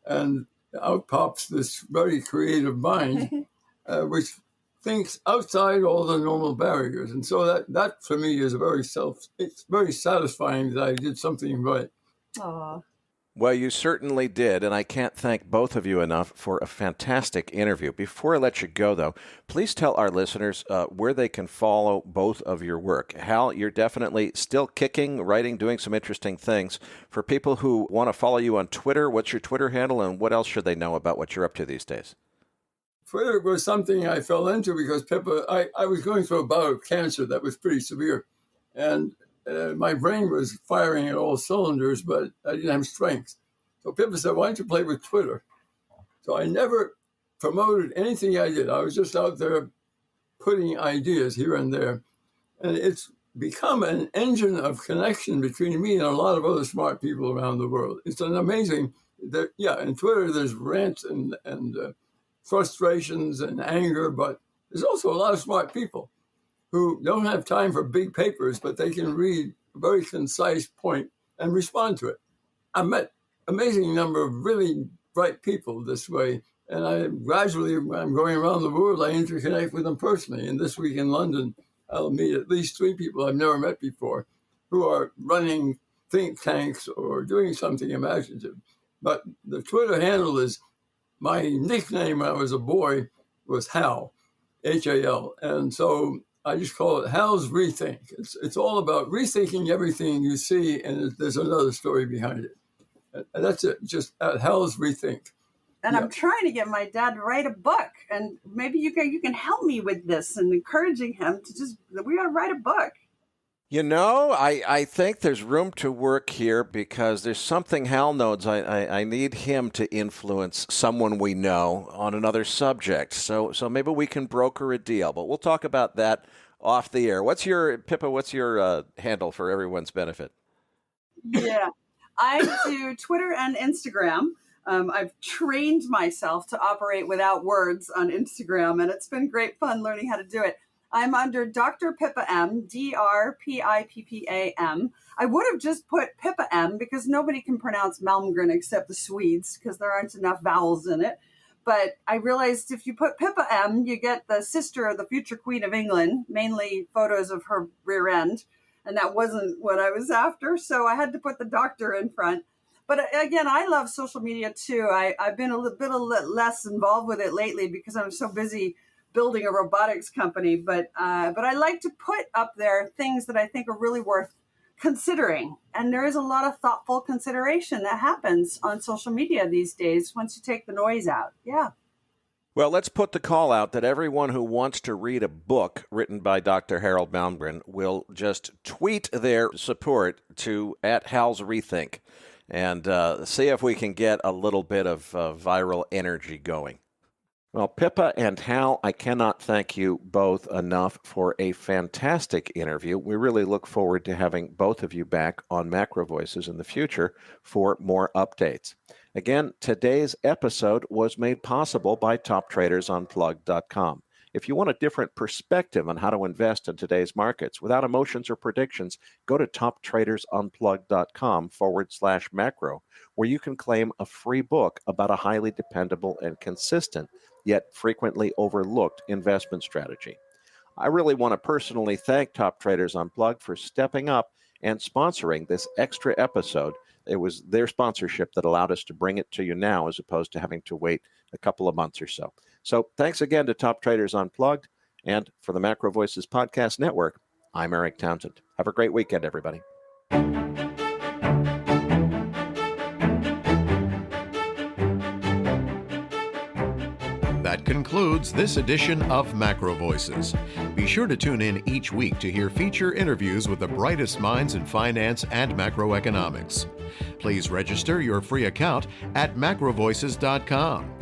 And out pops this very creative mind, which thinks outside all the normal barriers. And so that for me is it's very satisfying that I did something right.
Aww.
Well, you certainly did, and I can't thank both of you enough for a fantastic interview. Before I let you go, though, please tell our listeners where they can follow both of your work. Hal, you're definitely still kicking, writing, doing some interesting things. For people who want to follow you on Twitter, what's your Twitter handle, and what else should they know about what you're up to these days?
Twitter was something I fell into because Pippa, I was going through a bout of cancer that was pretty severe, and my brain was firing at all cylinders, but I didn't have strength. So Pippa said, why don't you play with Twitter? So I never promoted anything I did. I was just out there putting ideas here and there. And it's become an engine of connection between me and a lot of other smart people around the world. It's an amazing, in Twitter there's rants and frustrations and anger, but there's also a lot of smart people who don't have time for big papers, but they can read a very concise point and respond to it. I met an amazing number of really bright people this way, and I'm going around the world, I interconnect with them personally. And this week in London, I'll meet at least 3 people I've never met before who are running think tanks or doing something imaginative. But the Twitter handle is, my nickname when I was a boy was Hal, H-A-L. And so I just call it Hal's Rethink. It's all about rethinking everything you see, and there's another story behind it. And that's it, just at Hal's Rethink.
And I'm trying to get my dad to write a book, and maybe you can help me with this and encouraging him to we got to write a book.
You know, I think there's room to work here because there's something Hal knows. I need him to influence someone we know on another subject. So maybe we can broker a deal, but we'll talk about that off the air. Pippa, what's your handle for everyone's benefit?
Yeah, I do Twitter and Instagram. I've trained myself to operate without words on Instagram, and it's been great fun learning how to do it. I'm under Dr. Pippa M, DrPippam. I would have just put Pippa M because nobody can pronounce Malmgren except the Swedes because there aren't enough vowels in it. But I realized if you put Pippa M, you get the sister of the future Queen of England, mainly photos of her rear end. And that wasn't what I was after. So I had to put the doctor in front. But again, I love social media too. I've been a little bit less involved with it lately because I'm so busy building a robotics company. But I like to put up there things that I think are really worth considering. And there is a lot of thoughtful consideration that happens on social media these days once you take the noise out. Yeah.
Well, let's put the call out that everyone who wants to read a book written by Dr. Harold Malmgren will just tweet their support to @HalsRethink and see if we can get a little bit of viral energy going. Well, Pippa and Hal, I cannot thank you both enough for a fantastic interview. We really look forward to having both of you back on Macro Voices in the future for more updates. Again, today's episode was made possible by TopTradersUnplugged.com. If you want a different perspective on how to invest in today's markets without emotions or predictions, go to TopTradersUnplugged.com/macro, where you can claim a free book about a highly dependable and consistent, yet frequently overlooked investment strategy. I really want to personally thank Top Traders Unplugged for stepping up and sponsoring this extra episode. It was their sponsorship that allowed us to bring it to you now as opposed to having to wait a couple of months or so. So thanks again to Top Traders Unplugged. And for the Macro Voices Podcast Network, I'm Eric Townsend. Have a great weekend, everybody.
That concludes this edition of Macro Voices. Be sure to tune in each week to hear feature interviews with the brightest minds in finance and macroeconomics. Please register your free account at macrovoices.com.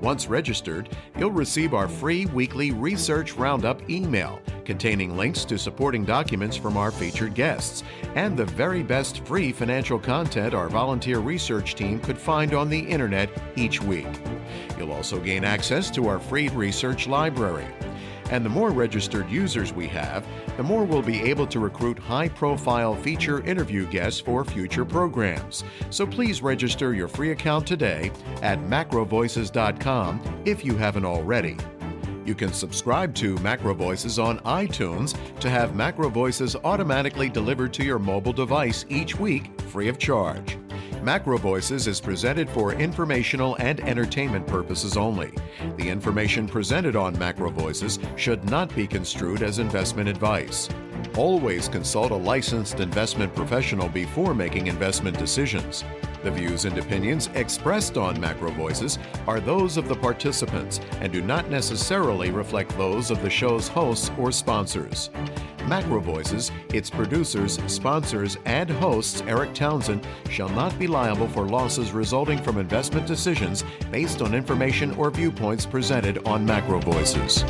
Once registered, you'll receive our free weekly Research Roundup email containing links to supporting documents from our featured guests and the very best free financial content our volunteer research team could find on the internet each week. You'll also gain access to our free research library. And the more registered users we have, the more we'll be able to recruit high-profile feature interview guests for future programs. So please register your free account today at macrovoices.com if you haven't already. You can subscribe to Macro Voices on iTunes to have Macro Voices automatically delivered to your mobile device each week free of charge. Macro Voices is presented for informational and entertainment purposes only. The information presented on Macro Voices should not be construed as investment advice. Always consult a licensed investment professional before making investment decisions. The views and opinions expressed on Macro Voices are those of the participants and do not necessarily reflect those of the show's hosts or sponsors. Macro Voices, its producers, sponsors, and hosts, Eric Townsend, shall not be liable for losses resulting from investment decisions based on information or viewpoints presented on Macro Voices.